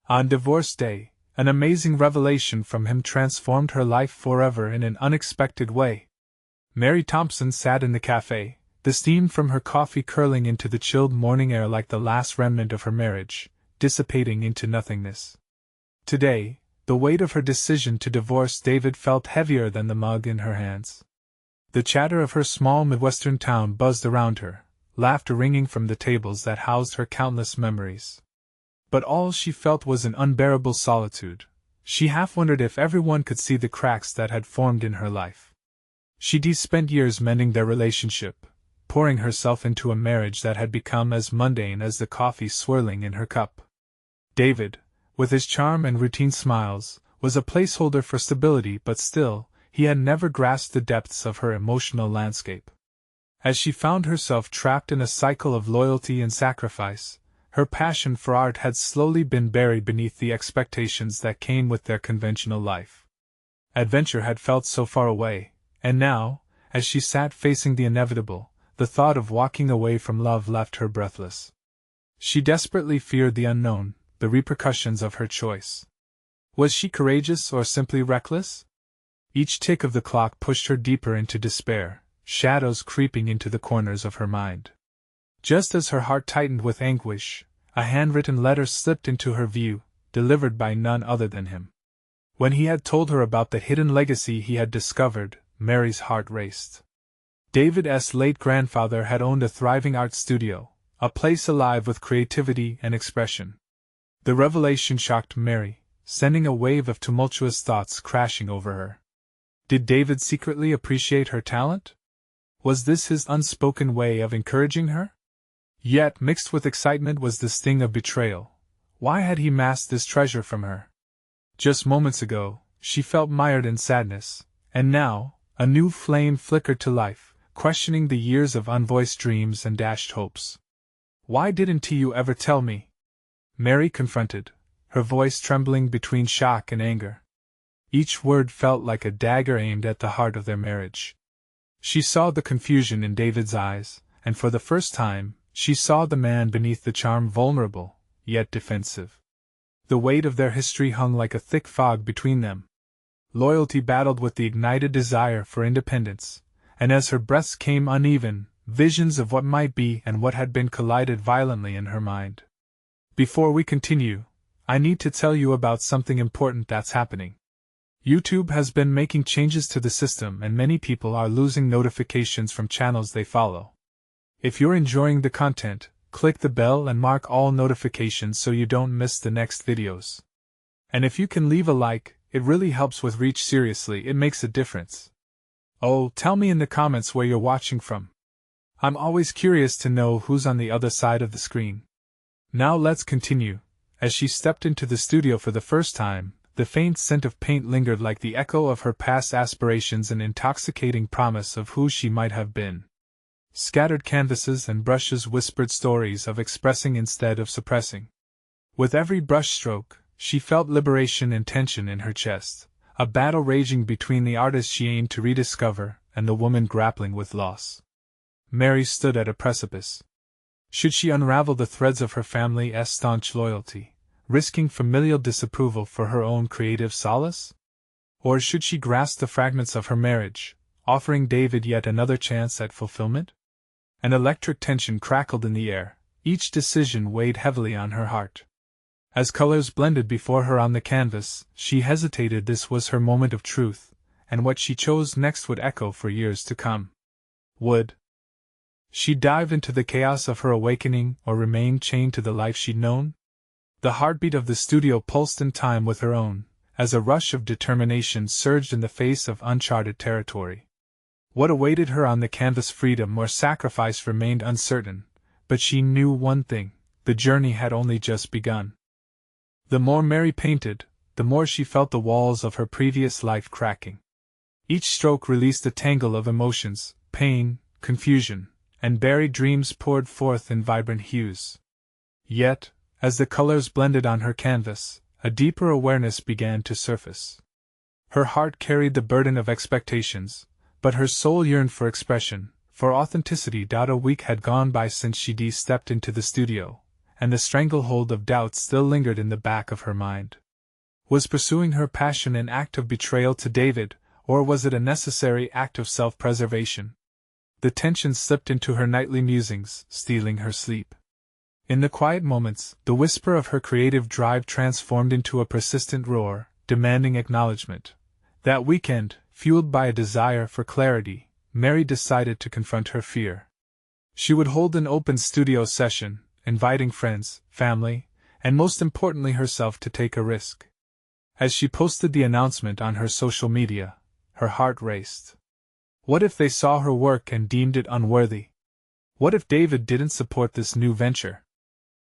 On divorce day, an amazing revelation from him transformed her life forever in an unexpected way. Mary Thompson sat in the cafe, the steam from her coffee curling into the chilled morning air like the last remnant of her marriage, dissipating into nothingness. Today, the weight of her decision to divorce David felt heavier than the mug in her hands. The chatter of her small Midwestern town buzzed around her, laughter ringing from the tables that housed her countless memories. But all she felt was an unbearable solitude. She half wondered if everyone could see the cracks that had formed in her life. She'd spent years mending their relationship, pouring herself into a marriage that had become as mundane as the coffee swirling in her cup. David, with his charm and routine smiles, was a placeholder for stability, but still, he had never grasped the depths of her emotional landscape. As she found herself trapped in a cycle of loyalty and sacrifice, her passion for art had slowly been buried beneath the expectations that came with their conventional life. Adventure had felt so far away, and now, as she sat facing the inevitable, the thought of walking away from love left her breathless. She desperately feared the unknown, the repercussions of her choice. Was she courageous or simply reckless? Each tick of the clock pushed her deeper into despair, shadows creeping into the corners of her mind. Just as her heart tightened with anguish, a handwritten letter slipped into her view, delivered by none other than him. When he had told her about the hidden legacy he had discovered, Mary's heart raced. David's late grandfather had owned a thriving art studio, a place alive with creativity and expression. The revelation shocked Mary, sending a wave of tumultuous thoughts crashing over her. Did David secretly appreciate her talent? Was this his unspoken way of encouraging her? Yet, mixed with excitement was the sting of betrayal. Why had he masked this treasure from her? Just moments ago, she felt mired in sadness, and now, a new flame flickered to life, questioning the years of unvoiced dreams and dashed hopes. Why didn't you ever tell me? Mary confronted, her voice trembling between shock and anger. Each word felt like a dagger aimed at the heart of their marriage. She saw the confusion in David's eyes, and for the first time, she saw the man beneath the charm vulnerable, yet defensive. The weight of their history hung like a thick fog between them. Loyalty battled with the ignited desire for independence, and as her breaths came uneven, visions of what might be and what had been collided violently in her mind. Before we continue, I need to tell you about something important that's happening. YouTube has been making changes to the system and many people are losing notifications from channels they follow. If you're enjoying the content, click the bell and mark all notifications so you don't miss the next videos. And if you can leave a like, it really helps with reach. Seriously, it makes a difference. Oh, tell me in the comments where you're watching from. I'm always curious to know who's on the other side of the screen. Now let's continue. As she stepped into the studio for the first time, the faint scent of paint lingered like the echo of her past aspirations, an intoxicating promise of who she might have been. Scattered canvases and brushes whispered stories of expressing instead of suppressing. With every brushstroke, she felt liberation and tension in her chest, a battle raging between the artist she aimed to rediscover and the woman grappling with loss. Mary stood at a precipice. Should she unravel the threads of her family's staunch loyalty, risking familial disapproval for her own creative solace? Or should she grasp the fragments of her marriage, offering David yet another chance at fulfillment? An electric tension crackled in the air, each decision weighed heavily on her heart. As colors blended before her on the canvas, she hesitated. This was her moment of truth, and what she chose next would echo for years to come. Would she dive into the chaos of her awakening or remain chained to the life she'd known? The heartbeat of the studio pulsed in time with her own, as a rush of determination surged in the face of uncharted territory. What awaited her on the canvas, freedom or sacrifice, remained uncertain, but she knew one thing: the journey had only just begun. The more Mary painted, the more she felt the walls of her previous life cracking. Each stroke released a tangle of emotions, pain, confusion, and buried dreams poured forth in vibrant hues. Yet, as the colors blended on her canvas, a deeper awareness began to surface. Her heart carried the burden of expectations, but her soul yearned for expression, for authenticity. A week had gone by since she'd stepped into the studio, and the stranglehold of doubt still lingered in the back of her mind. Was pursuing her passion an act of betrayal to David, or was it a necessary act of self-preservation? The tension slipped into her nightly musings, stealing her sleep. In the quiet moments, the whisper of her creative drive transformed into a persistent roar, demanding acknowledgement. That weekend, fueled by a desire for clarity, Mary decided to confront her fear. She would hold an open studio session, inviting friends, family, and most importantly herself to take a risk. As she posted the announcement on her social media, her heart raced. What if they saw her work and deemed it unworthy? What if David didn't support this new venture?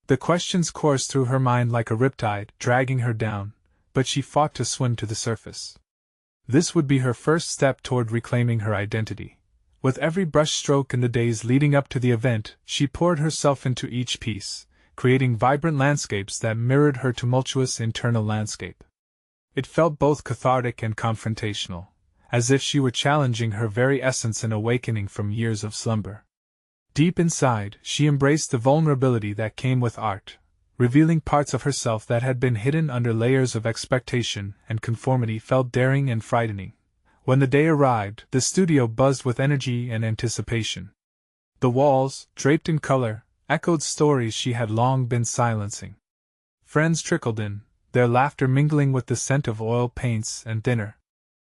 The questions coursed through her mind like a riptide, dragging her down, but she fought to swim to the surface. This would be her first step toward reclaiming her identity. With every brushstroke in the days leading up to the event, she poured herself into each piece, creating vibrant landscapes that mirrored her tumultuous internal landscape. It felt both cathartic and confrontational, as if she were challenging her very essence and awakening from years of slumber. Deep inside, she embraced the vulnerability that came with art, revealing parts of herself that had been hidden under layers of expectation and conformity felt daring and frightening. When the day arrived, the studio buzzed with energy and anticipation. The walls, draped in color, echoed stories she had long been silencing. Friends trickled in, their laughter mingling with the scent of oil paints and dinner.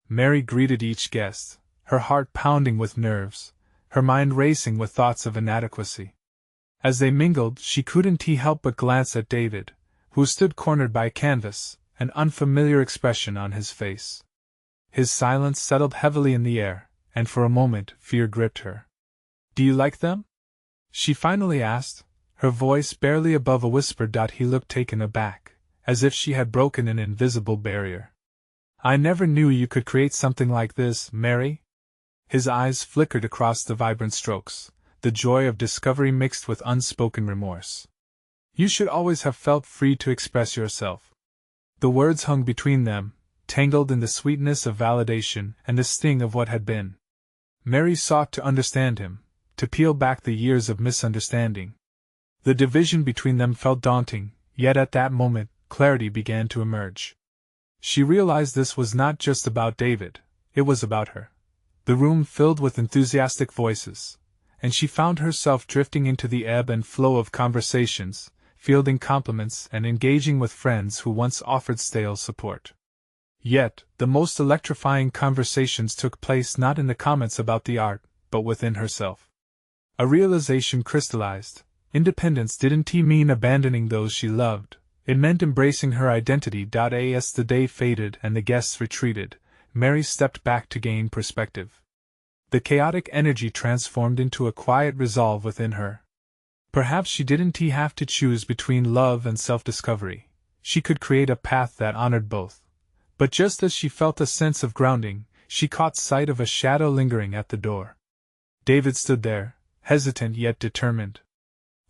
Mary greeted each guest, her heart pounding with nerves, her mind racing with thoughts of inadequacy. As they mingled, she couldn't help but glance at David, who stood cornered by a canvas, an unfamiliar expression on his face. His silence settled heavily in the air, and for a moment fear gripped her. "Do you like them?" she finally asked, her voice barely above a whisper. He looked taken aback, as if she had broken an invisible barrier. "I never knew you could create something like this, Mary." His eyes flickered across the vibrant strokes, the joy of discovery mixed with unspoken remorse. "You should always have felt free to express yourself." The words hung between them, tangled in the sweetness of validation and the sting of what had been. Mary sought to understand him, to peel back the years of misunderstanding. The division between them felt daunting, yet at that moment, clarity began to emerge. She realized this was not just about David, it was about her. The room filled with enthusiastic voices, and she found herself drifting into the ebb and flow of conversations, fielding compliments and engaging with friends who once offered stale support. Yet, the most electrifying conversations took place not in the comments about the art, but within herself. A realization crystallized. Independence didn't mean abandoning those she loved, it meant embracing her identity. As the day faded and the guests retreated, Mary stepped back to gain perspective. The chaotic energy transformed into a quiet resolve within her. Perhaps she didn't have to choose between love and self-discovery. She could create a path that honored both. But just as she felt a sense of grounding, she caught sight of a shadow lingering at the door. David stood there, hesitant yet determined.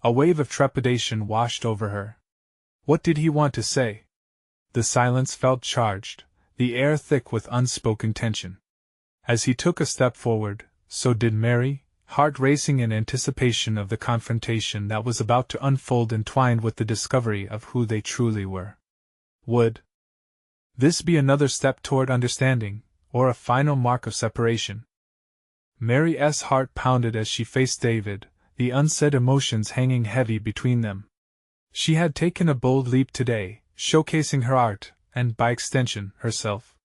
A wave of trepidation washed over her. What did he want to say? The silence felt charged, the air thick with unspoken tension. As he took a step forward, so did Mary, heart racing in anticipation of the confrontation that was about to unfold, entwined with the discovery of who they truly were. Would this be another step toward understanding, or a final mark of separation? Mary's heart pounded as she faced David, the unsaid emotions hanging heavy between them. She had taken a bold leap today, showcasing her art, and by extension, herself.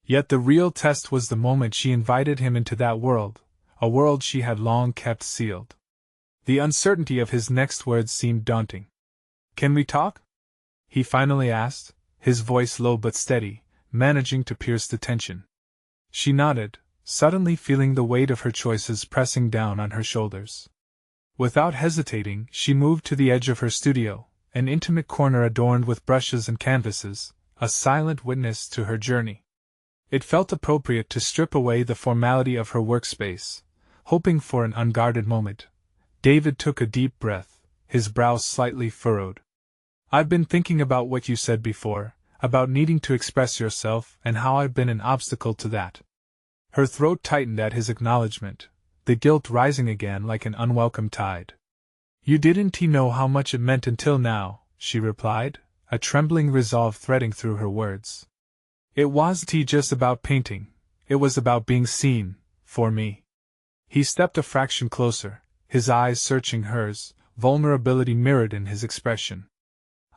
Yet the real test was the moment she invited him into that world, a world she had long kept sealed. The uncertainty of his next words seemed daunting. "Can we talk?" he finally asked, his voice low but steady, managing to pierce the tension. She nodded, suddenly feeling the weight of her choices pressing down on her shoulders. Without hesitating, she moved to the edge of her studio, an intimate corner adorned with brushes and canvases, a silent witness to her journey. It felt appropriate to strip away the formality of her workspace, hoping for an unguarded moment. David took a deep breath, his brow slightly furrowed. "I've been thinking about what you said before, about needing to express yourself and how I've been an obstacle to that." Her throat tightened at his acknowledgement, the guilt rising again like an unwelcome tide. You didn't know how much it meant until now, she replied, a trembling resolve threading through her words. It wasn't just about painting, it was about being seen, for me. He stepped a fraction closer, his eyes searching hers, vulnerability mirrored in his expression.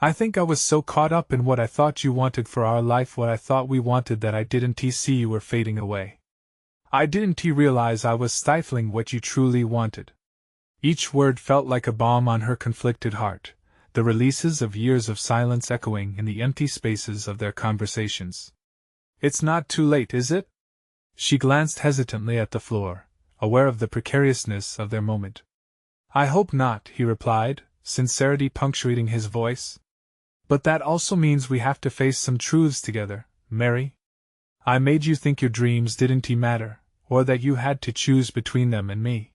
I think I was so caught up in what I thought you wanted for our life, what I thought we wanted, that I didn't see you were fading away. I didn't realize I was stifling what you truly wanted. Each word felt like a balm on her conflicted heart, the releases of years of silence echoing in the empty spaces of their conversations. It's not too late, is it? She glanced hesitantly at the floor, aware of the precariousness of their moment. I hope not, he replied, sincerity punctuating his voice. But that also means we have to face some truths together, Mary. I made you think your dreams didn't matter, or that you had to choose between them and me.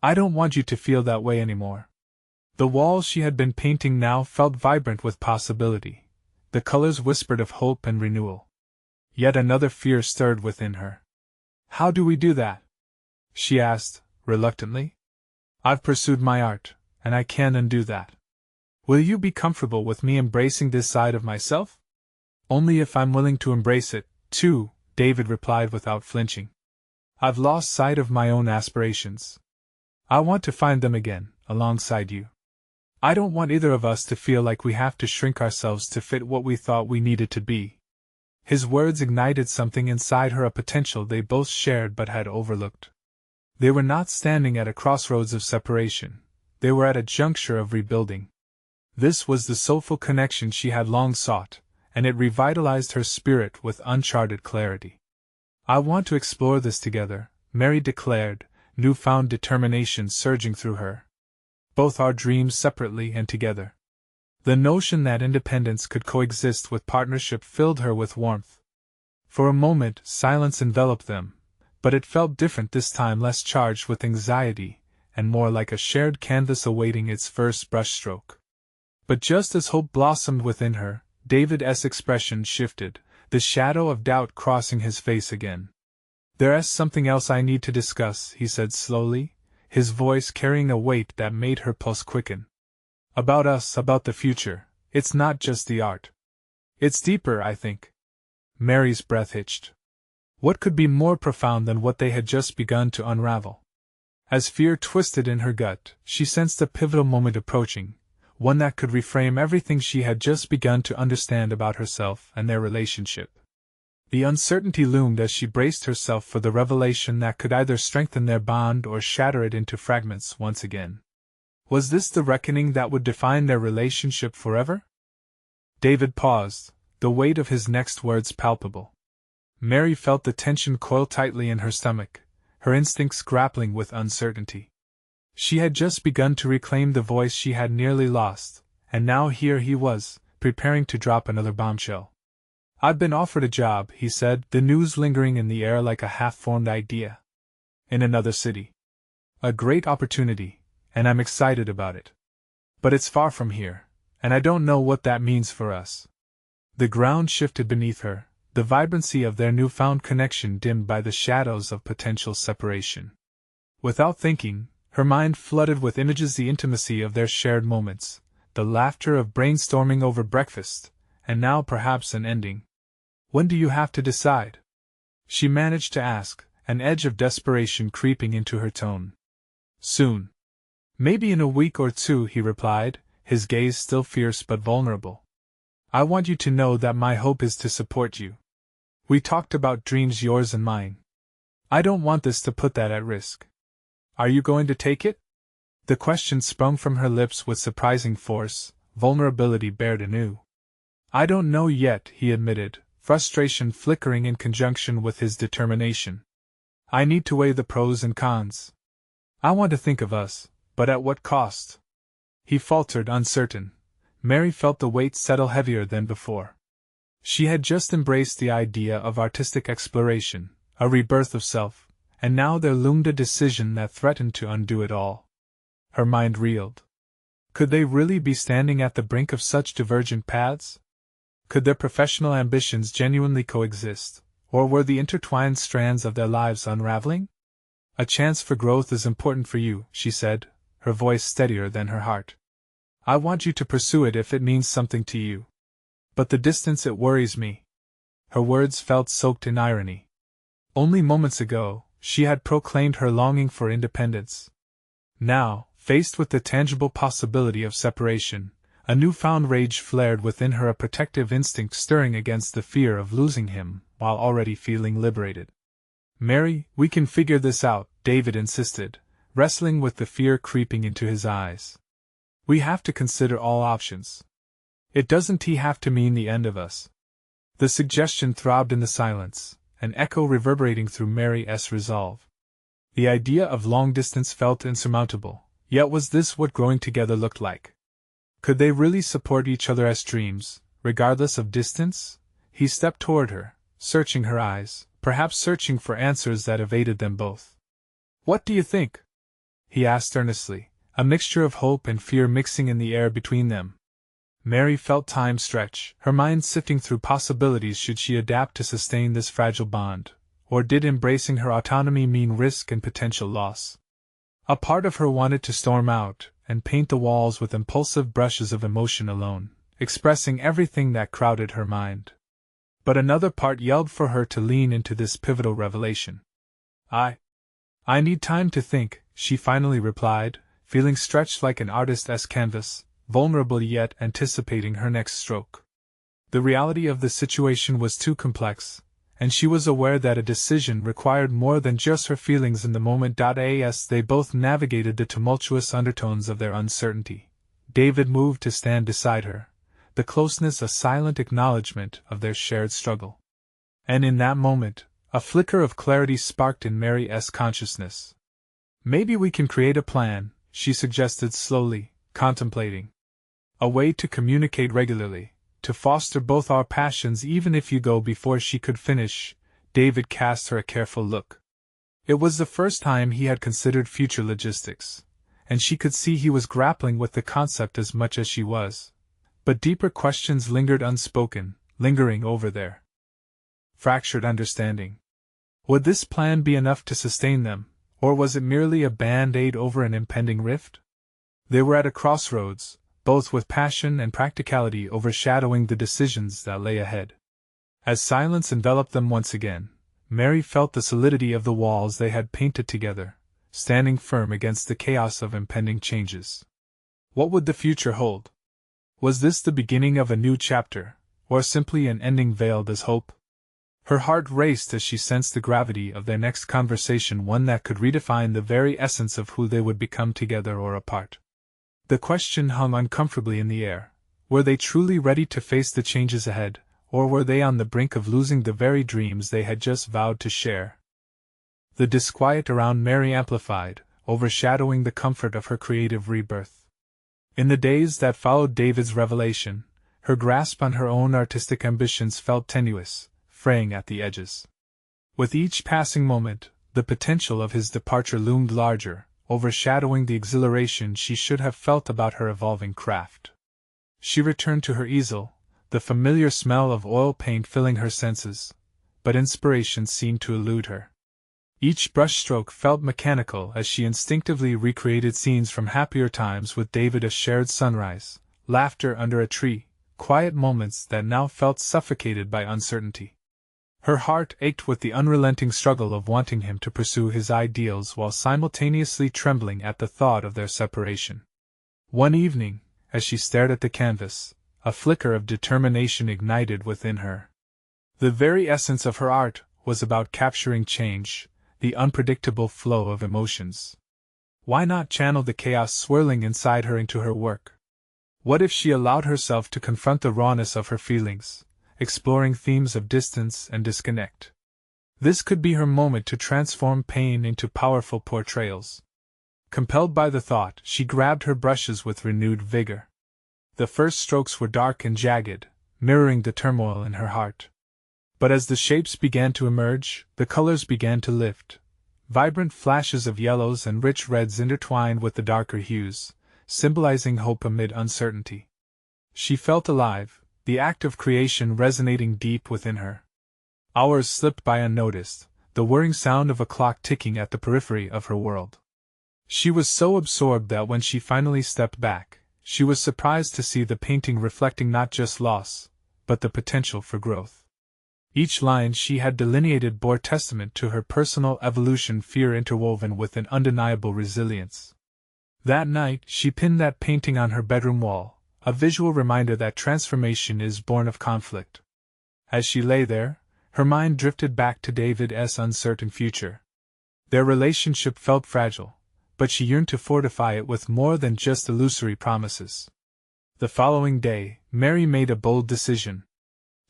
I don't want you to feel that way anymore. The walls she had been painting now felt vibrant with possibility. The colors whispered of hope and renewal. Yet another fear stirred within her. How do we do that? She asked, reluctantly. I've pursued my art, and I can undo that. Will you be comfortable with me embracing this side of myself? Only if I'm willing to embrace it, too, David replied without flinching. I've lost sight of my own aspirations. I want to find them again, alongside you. I don't want either of us to feel like we have to shrink ourselves to fit what we thought we needed to be. His words ignited something inside her, a potential they both shared but had overlooked. They were not standing at a crossroads of separation, they were at a juncture of rebuilding. This was the soulful connection she had long sought, and it revitalized her spirit with uncharted clarity. I want to explore this together, Mary declared, newfound determination surging through her. Both our dreams separately and together. The notion that independence could coexist with partnership filled her with warmth. For a moment, silence enveloped them, but it felt different this time, less charged with anxiety, and more like a shared canvas awaiting its first brushstroke. But just as hope blossomed within her, David's expression shifted, the shadow of doubt crossing his face again. There's something else I need to discuss, he said slowly, his voice carrying a weight that made her pulse quicken. About us, about the future. It's not just the art. It's deeper, I think. Mary's breath hitched. What could be more profound than what they had just begun to unravel? As fear twisted in her gut, she sensed a pivotal moment approaching, one that could reframe everything she had just begun to understand about herself and their relationship. The uncertainty loomed as she braced herself for the revelation that could either strengthen their bond or shatter it into fragments once again. Was this the reckoning that would define their relationship forever? David paused, the weight of his next words palpable. Mary felt the tension coil tightly in her stomach, her instincts grappling with uncertainty. She had just begun to reclaim the voice she had nearly lost, and now here he was, preparing to drop another bombshell. I've been offered a job, he said, the news lingering in the air like a half-formed idea. In another city. A great opportunity, and I'm excited about it. But it's far from here, and I don't know what that means for us. The ground shifted beneath her, the vibrancy of their newfound connection dimmed by the shadows of potential separation. Without thinking, her mind flooded with images, the intimacy of their shared moments, the laughter of brainstorming over breakfast, and now perhaps an ending. When do you have to decide? She managed to ask, an edge of desperation creeping into her tone. Soon. Maybe in a week or two, he replied, his gaze still fierce but vulnerable. I want you to know that my hope is to support you. We talked about dreams, yours and mine. I don't want this to put that at risk. Are you going to take it? The question sprung from her lips with surprising force, vulnerability bared anew. I don't know yet, he admitted, frustration flickering in conjunction with his determination. I need to weigh the pros and cons. I want to think of us, but at what cost? He faltered, uncertain. Mary felt the weight settle heavier than before. She had just embraced the idea of artistic exploration, a rebirth of self, and now there loomed a decision that threatened to undo it all. Her mind reeled. Could they really be standing at the brink of such divergent paths? Could their professional ambitions genuinely coexist, or were the intertwined strands of their lives unraveling? A chance for growth is important for you, she said, her voice steadier than her heart. "I want you to pursue it if it means something to you. But the distance, it worries me." Her words felt soaked in irony. Only moments ago, she had proclaimed her longing for independence. Now, faced with the tangible possibility of separation, a newfound rage flared within her, a protective instinct stirring against the fear of losing him while already feeling liberated. "Mary, we can figure this out," David insisted, wrestling with the fear creeping into his eyes. "We have to consider all options. It doesn't have to mean the end of us." The suggestion throbbed in the silence, an echo reverberating through Mary's resolve. The idea of long distance felt insurmountable, yet was this what growing together looked like? Could they really support each other as dreams, regardless of distance? He stepped toward her, searching her eyes, perhaps searching for answers that evaded them both. "What do you think?" he asked earnestly, a mixture of hope and fear mixing in the air between them. Mary felt time stretch, her mind sifting through possibilities. Should she adapt to sustain this fragile bond, or did embracing her autonomy mean risk and potential loss? A part of her wanted to storm out and paint the walls with impulsive brushes of emotion alone, expressing everything that crowded her mind. But another part yelled for her to lean into this pivotal revelation. I need time to think," she finally replied, feeling stretched like an artist's canvas, vulnerable yet anticipating her next stroke. The reality of the situation was too complex, and she was aware that a decision required more than just her feelings in the moment. As they both navigated the tumultuous undertones of their uncertainty, David moved to stand beside her, the closeness a silent acknowledgement of their shared struggle. And in that moment, a flicker of clarity sparked in Mary's consciousness. "Maybe we can create a plan," she suggested slowly, contemplating. "A way to communicate regularly, to foster both our passions." "Even if you go." Before she could finish, David cast her a careful look. It was the first time he had considered future logistics, and she could see he was grappling with the concept as much as she was. But deeper questions lingered unspoken, lingering over their fractured understanding. Would this plan be enough to sustain them, or was it merely a band-aid over an impending rift? They were at a crossroads, both with passion and practicality overshadowing the decisions that lay ahead. As silence enveloped them once again, Mary felt the solidity of the walls they had painted together, standing firm against the chaos of impending changes. What would the future hold? Was this the beginning of a new chapter, or simply an ending veiled as hope? Her heart raced as she sensed the gravity of their next conversation, one that could redefine the very essence of who they would become together or apart. The question hung uncomfortably in the air. Were they truly ready to face the changes ahead, or were they on the brink of losing the very dreams they had just vowed to share? The disquiet around Mary amplified, overshadowing the comfort of her creative rebirth. In the days that followed David's revelation, her grasp on her own artistic ambitions felt tenuous, fraying at the edges. With each passing moment, the potential of his departure loomed larger, overshadowing the exhilaration she should have felt about her evolving craft. She returned to her easel, the familiar smell of oil paint filling her senses, but inspiration seemed to elude her. Each brushstroke felt mechanical as she instinctively recreated scenes from happier times with David, a shared sunrise, laughter under a tree, quiet moments that now felt suffocated by uncertainty. Her heart ached with the unrelenting struggle of wanting him to pursue his ideals while simultaneously trembling at the thought of their separation. One evening, as she stared at the canvas, a flicker of determination ignited within her. The very essence of her art was about capturing change, the unpredictable flow of emotions. Why not channel the chaos swirling inside her into her work? What if she allowed herself to confront the rawness of her feelings, exploring themes of distance and disconnect? This could be her moment to transform pain into powerful portrayals. Compelled by the thought, she grabbed her brushes with renewed vigor. The first strokes were dark and jagged, mirroring the turmoil in her heart. But as the shapes began to emerge, the colors began to lift. Vibrant flashes of yellows and rich reds intertwined with the darker hues, symbolizing hope amid uncertainty. She felt alive, the act of creation resonating deep within her. Hours slipped by unnoticed, the whirring sound of a clock ticking at the periphery of her world. She was so absorbed that when she finally stepped back, she was surprised to see the painting reflecting not just loss, but the potential for growth. Each line she had delineated bore testament to her personal evolution, fear interwoven with an undeniable resilience. That night, she pinned that painting on her bedroom wall, a visual reminder that transformation is born of conflict. As she lay there, her mind drifted back to David's uncertain future. Their relationship felt fragile, but she yearned to fortify it with more than just illusory promises. The following day, Mary made a bold decision.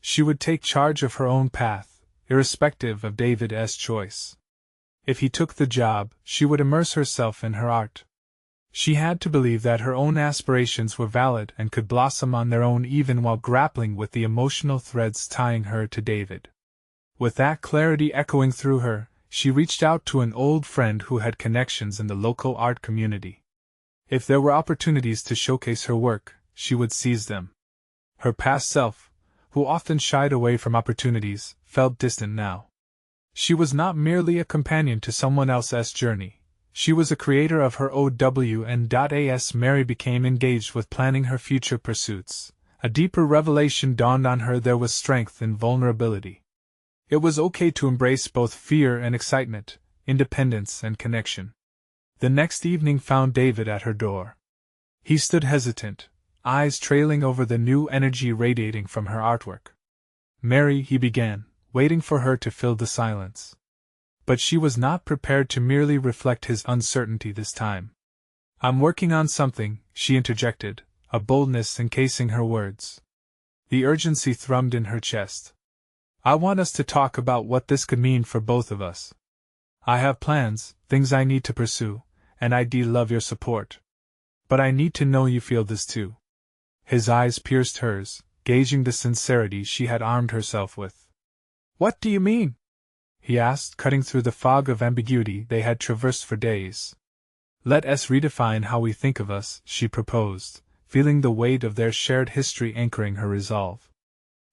She would take charge of her own path, irrespective of David's choice. If he took the job, she would immerse herself in her art. She had to believe that her own aspirations were valid and could blossom on their own even while grappling with the emotional threads tying her to David. With that clarity echoing through her, she reached out to an old friend who had connections in the local art community. If there were opportunities to showcase her work, she would seize them. Her past self, who often shied away from opportunities, felt distant now. She was not merely a companion to someone else's journey. She was a creator of her own. As Mary became engaged with planning her future pursuits, a deeper revelation dawned on her: there was strength in vulnerability. It was okay to embrace both fear and excitement, independence and connection. The next evening found David at her door. He stood hesitant, eyes trailing over the new energy radiating from her artwork. "Mary," he began, waiting for her to fill the silence. But she was not prepared to merely reflect his uncertainty this time. "I'm working on something," she interjected, a boldness encasing her words. The urgency thrummed in her chest. "I want us to talk about what this could mean for both of us. I have plans, things I need to pursue, and I'd love your support. But I need to know you feel this too." His eyes pierced hers, gauging the sincerity she had armed herself with. "What do you mean?" he asked, cutting through the fog of ambiguity they had traversed for days. "Let us redefine how we think of us," she proposed, feeling the weight of their shared history anchoring her resolve.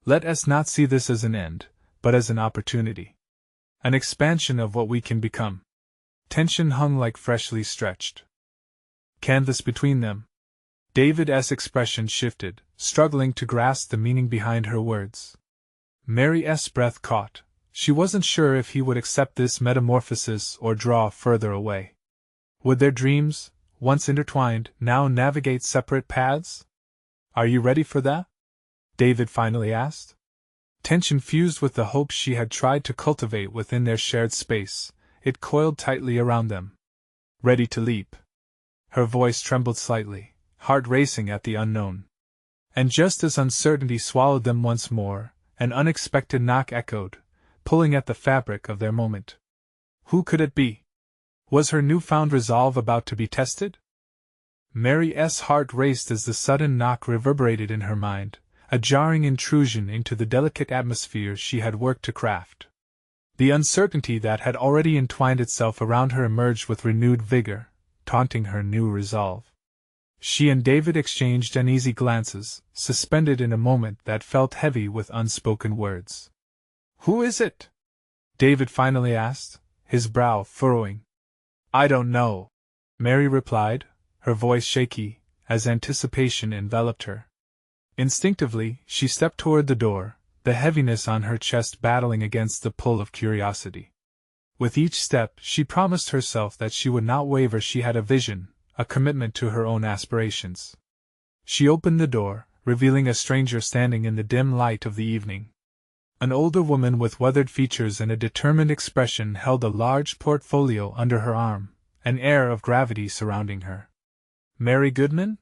"Let us not see this as an end, but as an opportunity. An expansion of what we can become." Tension hung like freshly stretched canvas between them. David's expression shifted, struggling to grasp the meaning behind her words. Mary's breath caught. She wasn't sure if he would accept this metamorphosis or draw further away. Would their dreams, once intertwined, now navigate separate paths? "Are you ready for that?" David finally asked. Tension fused with the hope she had tried to cultivate within their shared space. It coiled tightly around them. "Ready to leap." Her voice trembled slightly, heart racing at the unknown. And just as uncertainty swallowed them once more, an unexpected knock echoed, pulling at the fabric of their moment. Who could it be? Was her newfound resolve about to be tested? Mary's heart raced as the sudden knock reverberated in her mind, a jarring intrusion into the delicate atmosphere she had worked to craft. The uncertainty that had already entwined itself around her emerged with renewed vigor, taunting her new resolve. She and David exchanged uneasy glances, suspended in a moment that felt heavy with unspoken words. "Who is it?" David finally asked, his brow furrowing. "I don't know," Mary replied, her voice shaky, as anticipation enveloped her. Instinctively, she stepped toward the door, the heaviness on her chest battling against the pull of curiosity. With each step, she promised herself that she would not waver. She had a vision, a commitment to her own aspirations. She opened the door, revealing a stranger standing in the dim light of the evening. An older woman with weathered features and a determined expression held a large portfolio under her arm, an air of gravity surrounding her. "Mary Goodman?"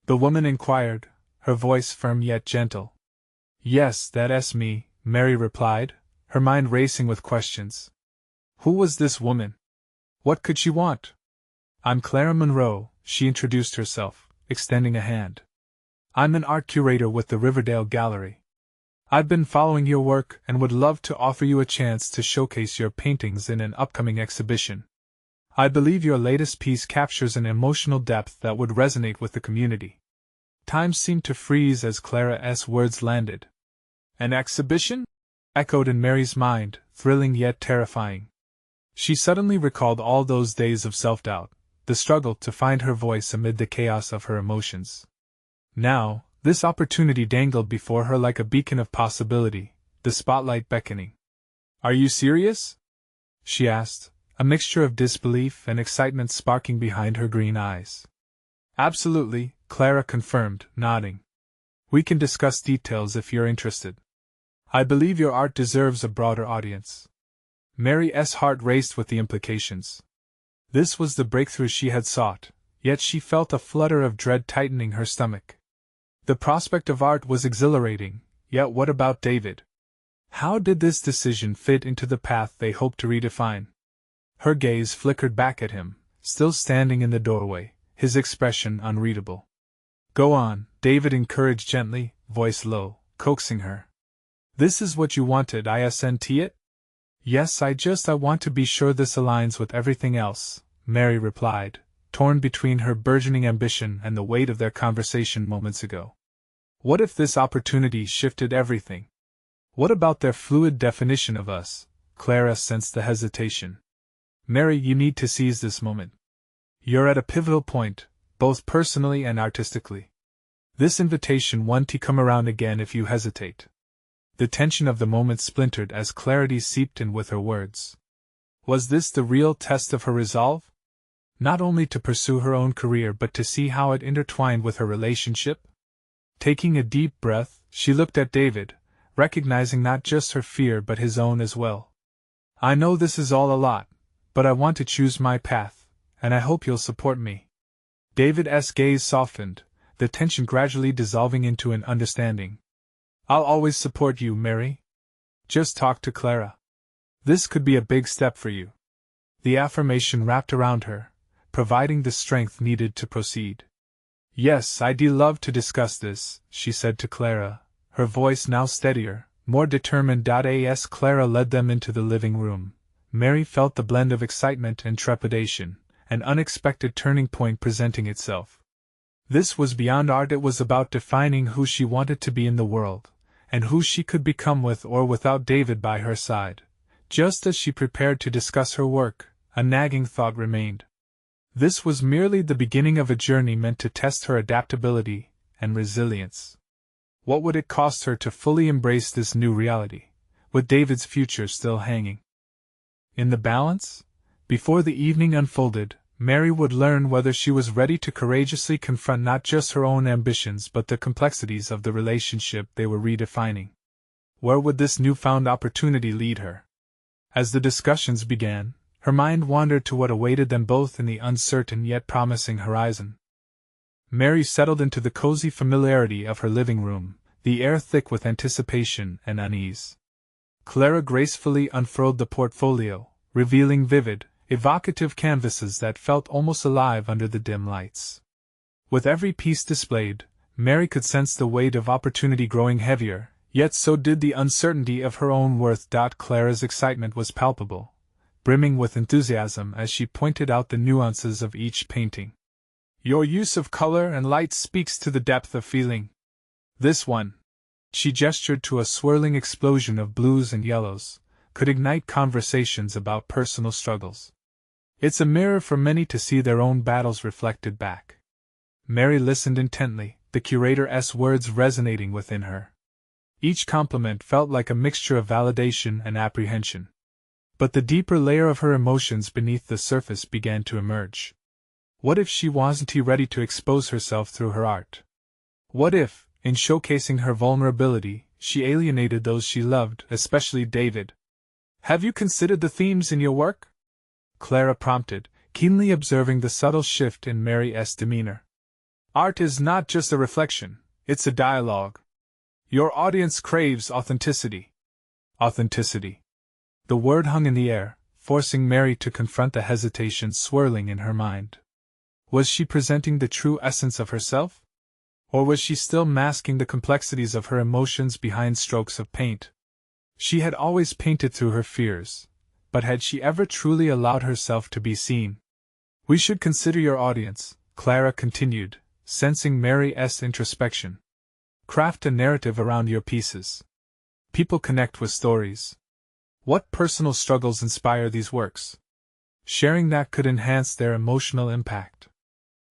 the woman inquired, her voice firm yet gentle. "Yes, that's me," Mary replied, her mind racing with questions. Who was this woman? What could she want? "I'm Clara Monroe," she introduced herself, extending a hand. "I'm an art curator with the Riverdale Gallery. I've been following your work and would love to offer you a chance to showcase your paintings in an upcoming exhibition. I believe your latest piece captures an emotional depth that would resonate with the community." Time seemed to freeze as Clara's words landed. "An exhibition?" echoed in Mary's mind, thrilling yet terrifying. She suddenly recalled all those days of self-doubt, the struggle to find her voice amid the chaos of her emotions. Now, this opportunity dangled before her like a beacon of possibility, the spotlight beckoning. "Are you serious?" she asked, a mixture of disbelief and excitement sparking behind her green eyes. "Absolutely," Clara confirmed, nodding. "We can discuss details if you're interested. I believe your art deserves a broader audience." Mary's heart raced with the implications. This was the breakthrough she had sought, yet she felt a flutter of dread tightening her stomach. The prospect of art was exhilarating, yet what about David? How did this decision fit into the path they hoped to redefine? Her gaze flickered back at him, still standing in the doorway, his expression unreadable. "Go on," David encouraged gently, voice low, coaxing her. "This is what you wanted, isn't it?" "Yes, I want to be sure this aligns with everything else," Mary replied, torn between her burgeoning ambition and the weight of their conversation moments ago. What if this opportunity shifted everything? What about their fluid definition of us? Clara sensed the hesitation. "Mary, you need to seize this moment. You're at a pivotal point, both personally and artistically. This invitation won't come around again if you hesitate." The tension of the moment splintered as clarity seeped in with her words. Was this the real test of her resolve? Not only to pursue her own career but to see how it intertwined with her relationship? Taking a deep breath, she looked at David, recognizing not just her fear but his own as well. "I know this is all a lot, but I want to choose my path, and I hope you'll support me." David's gaze softened, the tension gradually dissolving into an understanding. "I'll always support you, Mary. Just talk to Clara. This could be a big step for you." The affirmation wrapped around her, providing the strength needed to proceed. "Yes, I'd love to discuss this," she said to Clara, her voice now steadier, more determined. As Clara led them into the living room, Mary felt the blend of excitement and trepidation, an unexpected turning point presenting itself. This was beyond art, it was about defining who she wanted to be in the world, and who she could become with or without David by her side. Just as she prepared to discuss her work, a nagging thought remained. This was merely the beginning of a journey meant to test her adaptability and resilience. What would it cost her to fully embrace this new reality, with David's future still hanging in the balance? Before the evening unfolded, Mary would learn whether she was ready to courageously confront not just her own ambitions but the complexities of the relationship they were redefining. Where would this newfound opportunity lead her? As the discussions began, her mind wandered to what awaited them both in the uncertain yet promising horizon. Mary settled into the cozy familiarity of her living room, the air thick with anticipation and unease. Clara gracefully unfurled the portfolio, revealing vivid, evocative canvases that felt almost alive under the dim lights. With every piece displayed, Mary could sense the weight of opportunity growing heavier, yet so did the uncertainty of her own worth. Clara's excitement was palpable, brimming with enthusiasm as she pointed out the nuances of each painting. "Your use of color and light speaks to the depth of feeling. This one," she gestured to a swirling explosion of blues and yellows, "could ignite conversations about personal struggles. It's a mirror for many to see their own battles reflected back." Mary listened intently, the curator's words resonating within her. Each compliment felt like a mixture of validation and apprehension. But the deeper layer of her emotions beneath the surface began to emerge. What if she wasn't ready to expose herself through her art? What if, in showcasing her vulnerability, she alienated those she loved, especially David? "Have you considered the themes in your work?" Clara prompted, keenly observing the subtle shift in Mary's demeanor. "Art is not just a reflection, it's a dialogue. Your audience craves authenticity." Authenticity. The word hung in the air, forcing Mary to confront the hesitation swirling in her mind. Was she presenting the true essence of herself? Or was she still masking the complexities of her emotions behind strokes of paint? She had always painted through her fears, but had she ever truly allowed herself to be seen? "We should consider your audience," Clara continued, sensing Mary's introspection. "Craft a narrative around your pieces. People connect with stories. What personal struggles inspire these works? Sharing that could enhance their emotional impact.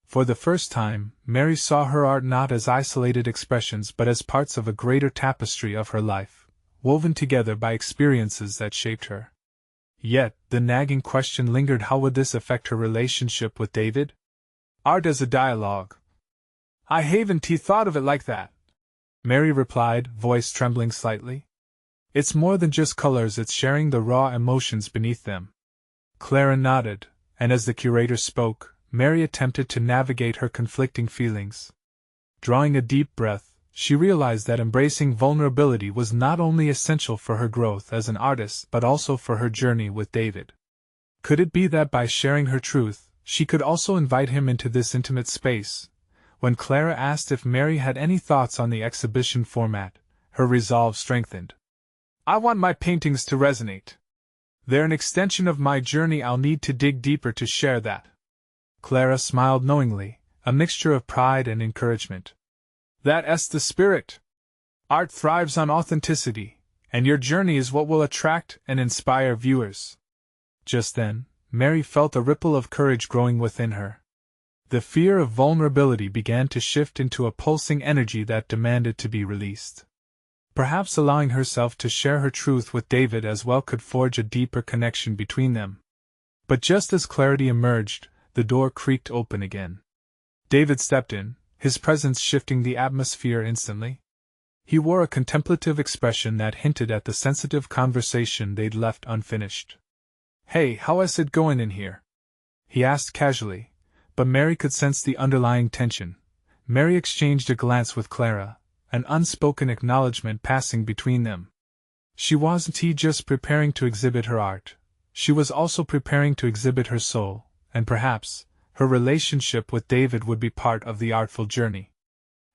For the first time, Mary saw her art not as isolated expressions but as parts of a greater tapestry of her life, woven together by experiences that shaped her. Yet, the nagging question lingered: how would this affect her relationship with David? Art as a dialogue. I haven't thought of it like that, Mary replied, voice trembling slightly. It's more than just colors, it's sharing the raw emotions beneath them. Clara nodded, and as the curator spoke, Mary attempted to navigate her conflicting feelings. Drawing a deep breath, she realized that embracing vulnerability was not only essential for her growth as an artist but also for her journey with David. Could it be that by sharing her truth, she could also invite him into this intimate space? When Clara asked if Mary had any thoughts on the exhibition format, her resolve strengthened. I want my paintings to resonate. They're an extension of my journey. I'll need to dig deeper to share that. Clara smiled knowingly, a mixture of pride and encouragement. That's the spirit. Art thrives on authenticity, and your journey is what will attract and inspire viewers. Just then, Mary felt a ripple of courage growing within her. The fear of vulnerability began to shift into a pulsing energy that demanded to be released. Perhaps allowing herself to share her truth with David as well could forge a deeper connection between them. But just as clarity emerged, the door creaked open again. David stepped in, his presence shifting the atmosphere instantly. He wore a contemplative expression that hinted at the sensitive conversation they'd left unfinished. Hey, how is it going in here? He asked casually, but Mary could sense the underlying tension. Mary exchanged a glance with Clara, an unspoken acknowledgement passing between them. She wasn't just preparing to exhibit her art, she was also preparing to exhibit her soul, and perhaps, her relationship with David would be part of the artful journey.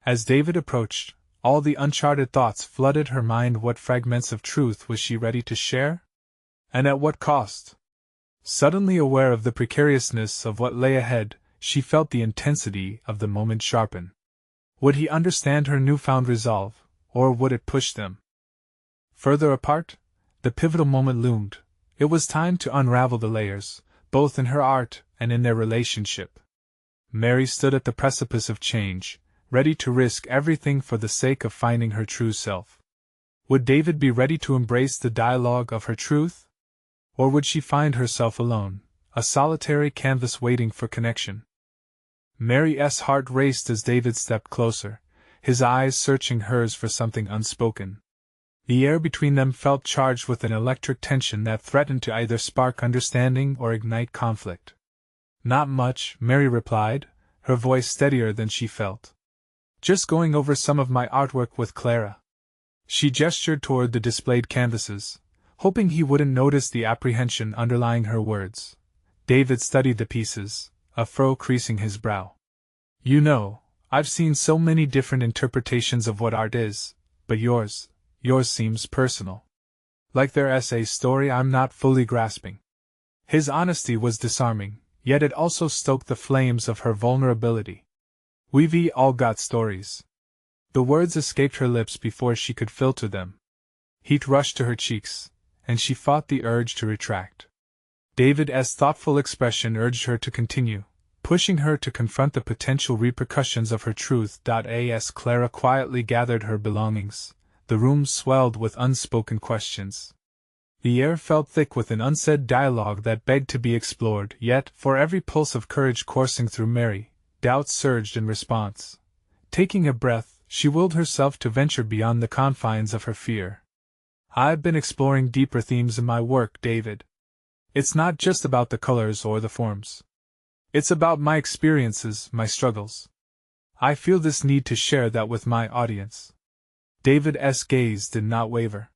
As David approached, all the uncharted thoughts flooded her mind. What fragments of truth was she ready to share? And at what cost? Suddenly aware of the precariousness of what lay ahead, she felt the intensity of the moment sharpen. Would he understand her newfound resolve, or would it push them further apart? The pivotal moment loomed. It was time to unravel the layers, both in her art and in their relationship. Mary stood at the precipice of change, ready to risk everything for the sake of finding her true self. Would David be ready to embrace the dialogue of her truth? Or would she find herself alone, a solitary canvas waiting for connection? Mary's heart raced as David stepped closer, his eyes searching hers for something unspoken. The air between them felt charged with an electric tension that threatened to either spark understanding or ignite conflict. Not much, Mary replied, her voice steadier than she felt. Just going over some of my artwork with Clara. She gestured toward the displayed canvases, hoping he wouldn't notice the apprehension underlying her words. David studied the pieces, a furrow creasing his brow. You know, I've seen so many different interpretations of what art is, but yours seems personal. Like their essay story I'm not fully grasping. His honesty was disarming, yet it also stoked the flames of her vulnerability. We've all got stories. The words escaped her lips before she could filter them. Heat rushed to her cheeks, and she fought the urge to retract. David's thoughtful expression urged her to continue, pushing her to confront the potential repercussions of her truth. As Clara quietly gathered her belongings, the room swelled with unspoken questions. The air felt thick with an unsaid dialogue that begged to be explored, yet, for every pulse of courage coursing through Mary, doubt surged in response. Taking a breath, she willed herself to venture beyond the confines of her fear. I've been exploring deeper themes in my work, David. It's not just about the colors or the forms. It's about my experiences, my struggles. I feel this need to share that with my audience. David's gaze did not waver.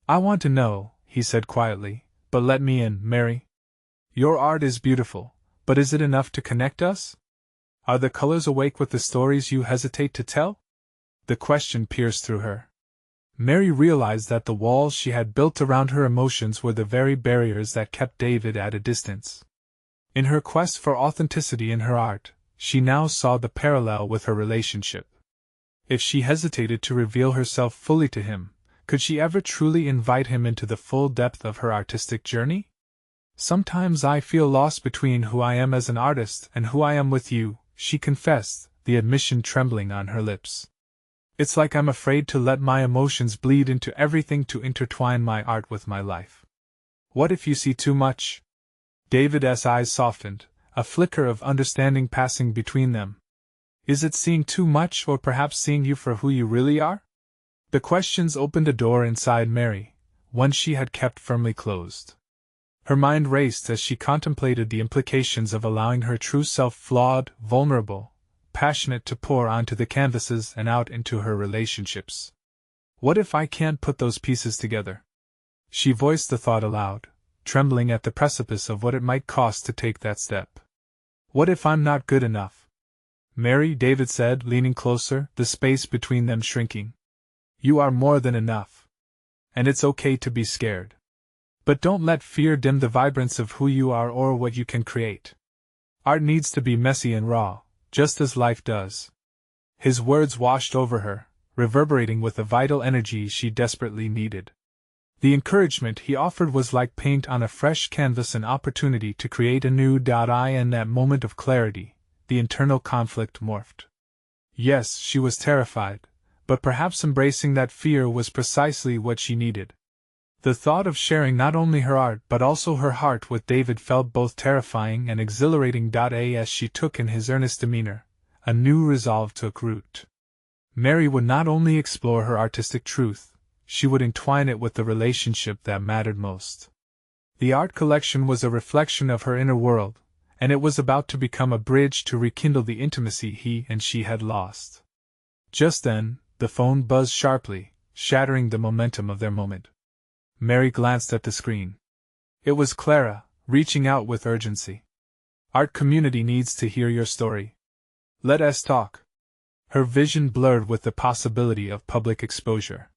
I want to know, he said quietly, but let me in, Mary. Your art is beautiful, but is it enough to connect us? Are the colors awake with the stories you hesitate to tell? The question pierced through her. Mary realized that the walls she had built around her emotions were the very barriers that kept David at a distance. In her quest for authenticity in her art, she now saw the parallel with her relationship. If she hesitated to reveal herself fully to him, could she ever truly invite him into the full depth of her artistic journey? Sometimes I feel lost between who I am as an artist and who I am with you, she confessed, the admission trembling on her lips. It's like I'm afraid to let my emotions bleed into everything, to intertwine my art with my life. What if you see too much? David's eyes softened, a flicker of understanding passing between them. Is it seeing too much, or perhaps seeing you for who you really are? The questions opened a door inside Mary, one she had kept firmly closed. Her mind raced as she contemplated the implications of allowing her true self, flawed, vulnerable, passionate, to pour onto the canvases and out into her relationships. What if I can't put those pieces together? She voiced the thought aloud, trembling at the precipice of what it might cost to take that step. What if I'm not good enough? Mary, David said, leaning closer, the space between them shrinking. You are more than enough. And it's okay to be scared. But don't let fear dim the vibrance of who you are or what you can create. Art needs to be messy and raw, just as life does. His words washed over her, reverberating with the vital energy she desperately needed. The encouragement he offered was like paint on a fresh canvas, an opportunity to create anew. In that moment of clarity, the internal conflict morphed. Yes, she was terrified, but perhaps embracing that fear was precisely what she needed. The thought of sharing not only her art but also her heart with David felt both terrifying and exhilarating. As she took in his earnest demeanor, a new resolve took root. Mary would not only explore her artistic truth, she would entwine it with the relationship that mattered most. The art collection was a reflection of her inner world, and it was about to become a bridge to rekindle the intimacy he and she had lost. Just then, the phone buzzed sharply, shattering the momentum of their moment. Mary glanced at the screen. It was Clara, reaching out with urgency. Art community needs to hear your story. Let us talk. Her vision blurred with the possibility of public exposure.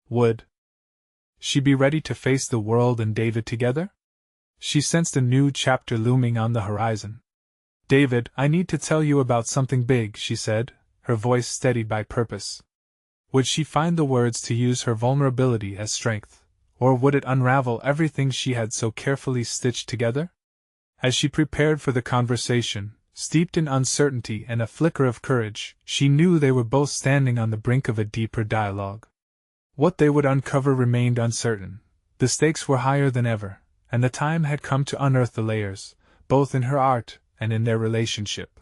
Would she be ready to face the world and David together? She sensed a new chapter looming on the horizon. David, I need to tell you about something big, she said, her voice steadied by purpose. Would she find the words to use her vulnerability as strength? Or would it unravel everything she had so carefully stitched together? As she prepared for the conversation, steeped in uncertainty and a flicker of courage, she knew they were both standing on the brink of a deeper dialogue. What they would uncover remained uncertain. The stakes were higher than ever, and the time had come to unearth the layers, both in her art and in their relationship.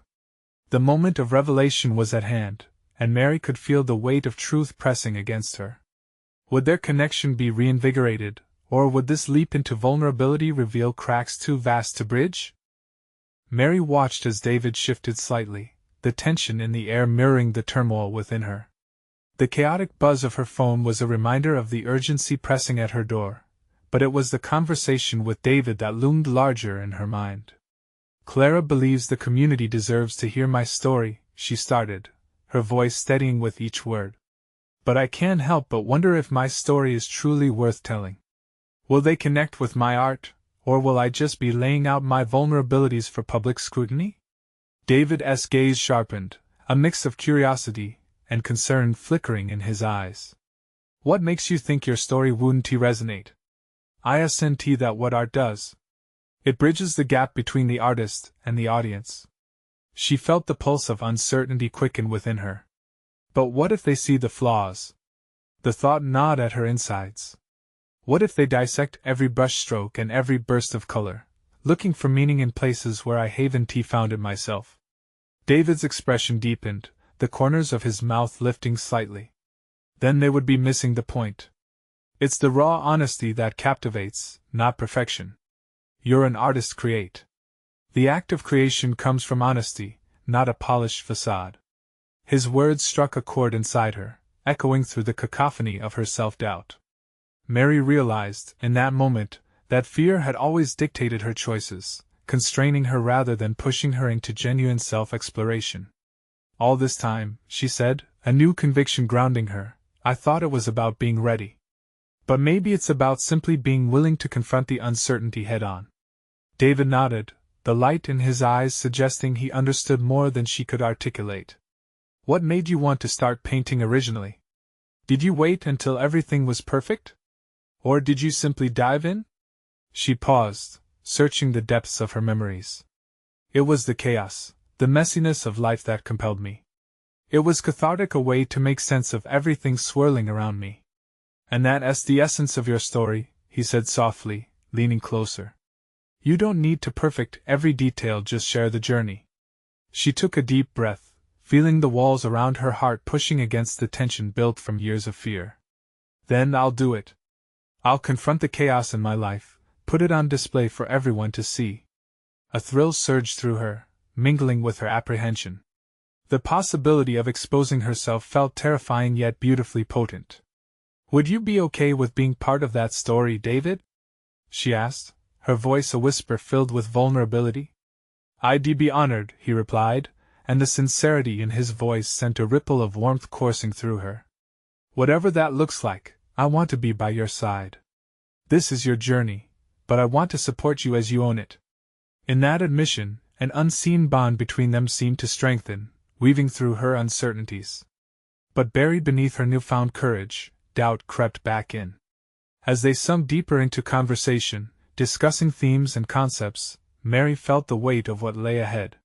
The moment of revelation was at hand, and Mary could feel the weight of truth pressing against her. Would their connection be reinvigorated, or would this leap into vulnerability reveal cracks too vast to bridge? Mary watched as David shifted slightly, the tension in the air mirroring the turmoil within her. The chaotic buzz of her phone was a reminder of the urgency pressing at her door, but it was the conversation with David that loomed larger in her mind. Clara believes the community deserves to hear my story, she started, her voice steadying with each word. But I can't help but wonder if my story is truly worth telling. Will they connect with my art, or will I just be laying out my vulnerabilities for public scrutiny? David's gaze sharpened, a mix of curiosity and concern flickering in his eyes. What makes you think your story wouldn't resonate? I assent that what art does. It bridges the gap between the artist and the audience. She felt the pulse of uncertainty quicken within her. But what if they see the flaws? The thought gnawed at her insides. What if they dissect every brushstroke and every burst of color, looking for meaning in places where I haven't found it myself? David's expression deepened, the corners of his mouth lifting slightly. Then they would be missing the point. It's the raw honesty that captivates, not perfection. You're an artist, create. The act of creation comes from honesty, not a polished facade. His words struck a chord inside her, echoing through the cacophony of her self-doubt. Mary realized, in that moment, that fear had always dictated her choices, constraining her rather than pushing her into genuine self-exploration. All this time, she said, a new conviction grounding her, I thought it was about being ready. But maybe it's about simply being willing to confront the uncertainty head-on. David nodded, the light in his eyes suggesting he understood more than she could articulate. What made you want to start painting originally? Did you wait until everything was perfect? Or did you simply dive in? She paused, searching the depths of her memories. It was the chaos, the messiness of life that compelled me. It was cathartic, a way to make sense of everything swirling around me. And that's the essence of your story, he said softly, leaning closer. You don't need to perfect every detail, just share the journey. She took a deep breath, feeling the walls around her heart pushing against the tension built from years of fear. Then I'll do it. I'll confront the chaos in my life, put it on display for everyone to see. A thrill surged through her, mingling with her apprehension. The possibility of exposing herself felt terrifying yet beautifully potent. Would you be okay with being part of that story, David? She asked, her voice a whisper filled with vulnerability. I'd be honored, he replied, and the sincerity in his voice sent a ripple of warmth coursing through her. Whatever that looks like, I want to be by your side. This is your journey, but I want to support you as you own it. In that admission, an unseen bond between them seemed to strengthen, weaving through her uncertainties. But buried beneath her newfound courage, doubt crept back in. As they sunk deeper into conversation, discussing themes and concepts, Mary felt the weight of what lay ahead.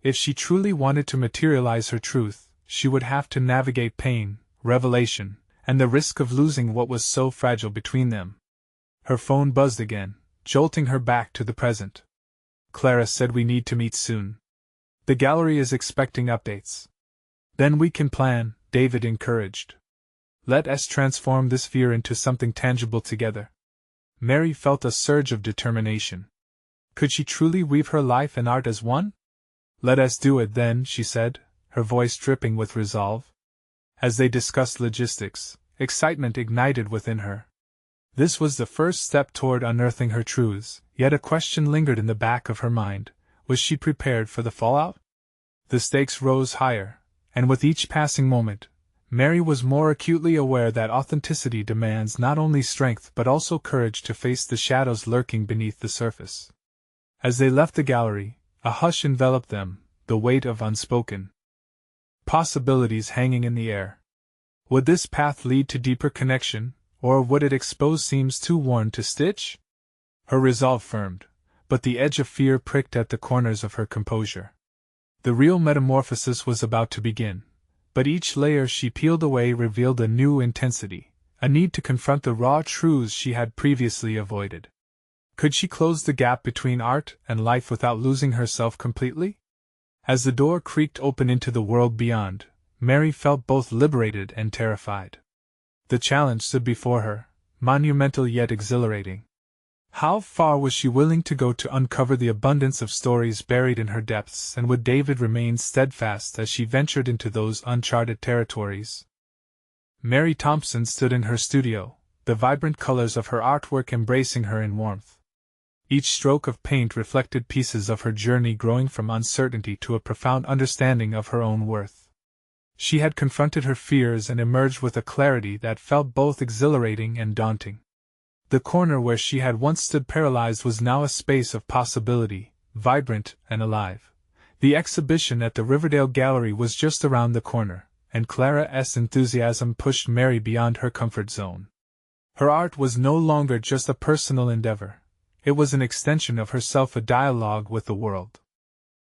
If she truly wanted to materialize her truth, she would have to navigate pain, revelation, and the risk of losing what was so fragile between them. Her phone buzzed again, jolting her back to the present. Clara said we need to meet soon. The gallery is expecting updates. Then we can plan, David encouraged. Let us transform this fear into something tangible together. Mary felt a surge of determination. Could she truly weave her life and art as one? Let us do it then, she said, her voice dripping with resolve. As they discussed logistics, excitement ignited within her. This was the first step toward unearthing her truths, yet a question lingered in the back of her mind. Was she prepared for the fallout? The stakes rose higher, and with each passing moment, Mary was more acutely aware that authenticity demands not only strength but also courage to face the shadows lurking beneath the surface. As they left the gallery, a hush enveloped them, the weight of unspoken possibilities hanging in the air. Would this path lead to deeper connection, or would it expose seams too worn to stitch? Her resolve firmed, but the edge of fear pricked at the corners of her composure. The real metamorphosis was about to begin, but each layer she peeled away revealed a new intensity, a need to confront the raw truths she had previously avoided. Could she close the gap between art and life without losing herself completely? As the door creaked open into the world beyond, Mary felt both liberated and terrified. The challenge stood before her, monumental yet exhilarating. How far was she willing to go to uncover the abundance of stories buried in her depths, and would David remain steadfast as she ventured into those uncharted territories? Mary Thompson stood in her studio, the vibrant colors of her artwork embracing her in warmth. Each stroke of paint reflected pieces of her journey, growing from uncertainty to a profound understanding of her own worth. She had confronted her fears and emerged with a clarity that felt both exhilarating and daunting. The corner where she had once stood paralyzed was now a space of possibility, vibrant and alive. The exhibition at the Riverdale Gallery was just around the corner, and Clara's enthusiasm pushed Mary beyond her comfort zone. Her art was no longer just a personal endeavor. It was an extension of herself, a dialogue with the world.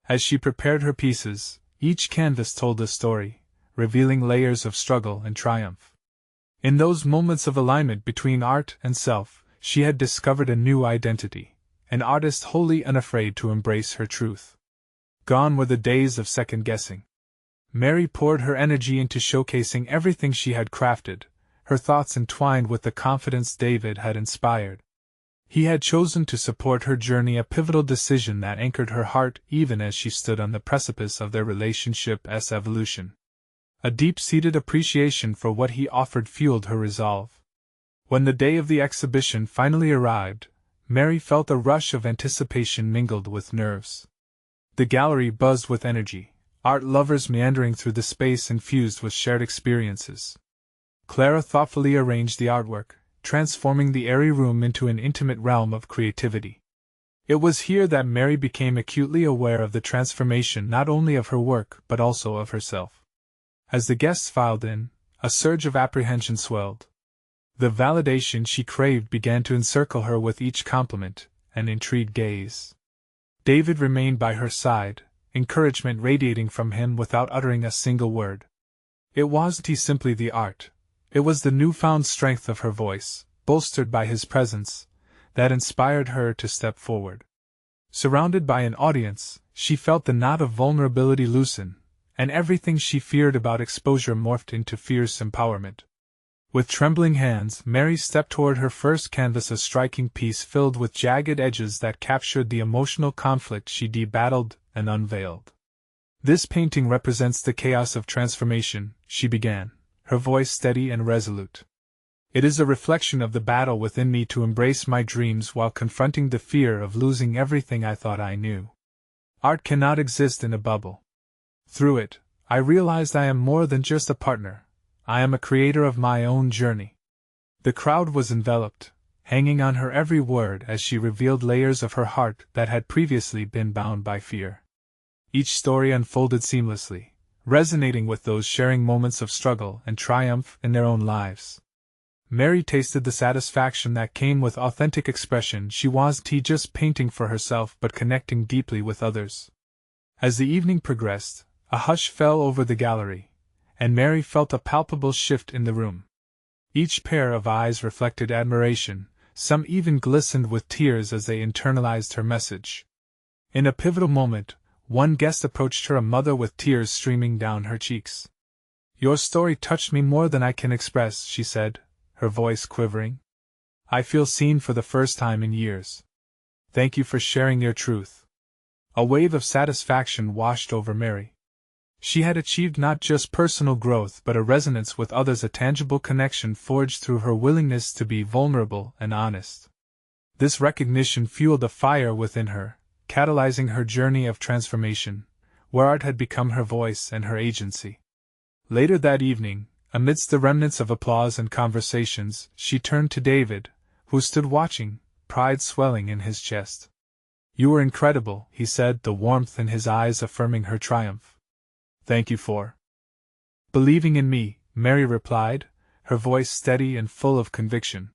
As she prepared her pieces, each canvas told a story, revealing layers of struggle and triumph. In those moments of alignment between art and self, she had discovered a new identity, an artist wholly unafraid to embrace her truth. Gone were the days of second-guessing. Mary poured her energy into showcasing everything she had crafted, her thoughts entwined with the confidence David had inspired. He had chosen to support her journey, a pivotal decision that anchored her heart even as she stood on the precipice of their relationship's evolution. A deep-seated appreciation for what he offered fueled her resolve. When the day of the exhibition finally arrived, Mary felt a rush of anticipation mingled with nerves. The gallery buzzed with energy, art lovers meandering through the space infused with shared experiences. Clara thoughtfully arranged the artwork, transforming the airy room into an intimate realm of creativity. It was here that Mary became acutely aware of the transformation not only of her work but also of herself. As the guests filed in, a surge of apprehension swelled. The validation she craved began to encircle her with each compliment, and intrigued gaze. David remained by her side, encouragement radiating from him without uttering a single word. It wasn't simply the art, it was the newfound strength of her voice, bolstered by his presence, that inspired her to step forward. Surrounded by an audience, she felt the knot of vulnerability loosen, and everything she feared about exposure morphed into fierce empowerment. With trembling hands, Mary stepped toward her first canvas, a striking piece filled with jagged edges that captured the emotional conflict she de-battled and unveiled. "This painting represents the chaos of transformation," she began, her voice steady and resolute. "It is a reflection of the battle within me to embrace my dreams while confronting the fear of losing everything I thought I knew. Art cannot exist in a bubble. Through it, I realized I am more than just a partner. I am a creator of my own journey." The crowd was enveloped, hanging on her every word as she revealed layers of her heart that had previously been bound by fear. Each story unfolded seamlessly, resonating with those sharing moments of struggle and triumph in their own lives. Mary tasted the satisfaction that came with authentic expression. She wasn't just painting for herself but connecting deeply with others. As the evening progressed, a hush fell over the gallery, and Mary felt a palpable shift in the room. Each pair of eyes reflected admiration, some even glistened with tears as they internalized her message. In a pivotal moment, one guest approached her, a mother with tears streaming down her cheeks. "Your story touched me more than I can express," she said, her voice quivering. "I feel seen for the first time in years. Thank you for sharing your truth." A wave of satisfaction washed over Mary. She had achieved not just personal growth but a resonance with others, a tangible connection forged through her willingness to be vulnerable and honest. This recognition fueled a fire within her, catalyzing her journey of transformation, where art had become her voice and her agency. Later that evening, amidst the remnants of applause and conversations, she turned to David, who stood watching, pride swelling in his chest. "You were incredible," he said, the warmth in his eyes affirming her triumph. "Thank you for believing in me," Mary replied, her voice steady and full of conviction.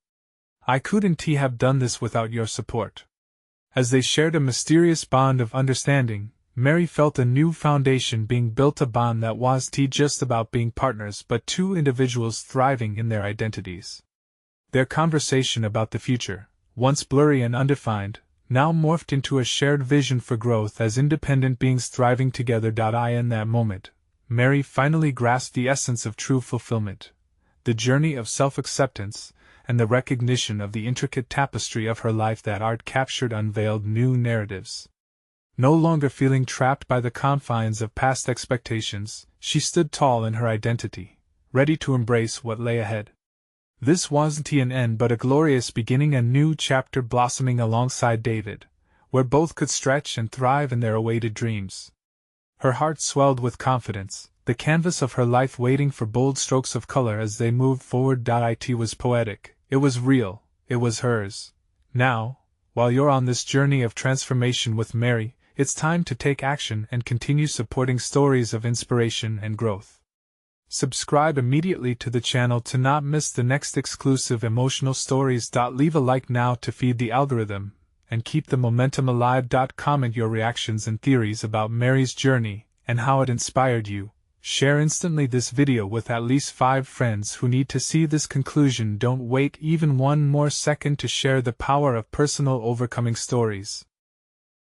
"I couldn't have done this without your support." As they shared a mysterious bond of understanding, Mary felt a new foundation being built, a bond that wasn't just about being partners but two individuals thriving in their identities. Their conversation about the future, once blurry and undefined, now morphed into a shared vision for growth as independent beings thriving together. In that moment, Mary finally grasped the essence of true fulfillment, the journey of self-acceptance, and the recognition of the intricate tapestry of her life that art captured unveiled new narratives. No longer feeling trapped by the confines of past expectations, she stood tall in her identity, ready to embrace what lay ahead. This wasn't an end but a glorious beginning, a new chapter blossoming alongside David, where both could stretch and thrive in their awaited dreams. Her heart swelled with confidence, the canvas of her life waiting for bold strokes of color as they moved forward. It was poetic, it was real, it was hers. Now, while you're on this journey of transformation with Mary, it's time to take action and continue supporting stories of inspiration and growth. Subscribe immediately to the channel to not miss the next exclusive emotional stories. Leave a like now to feed the algorithm, and keep the momentum alive. Comment your reactions and theories about Mary's journey and how it inspired you. Share instantly this video with at least 5 friends who need to see this conclusion. Don't wait even one more second to share the power of personal overcoming stories.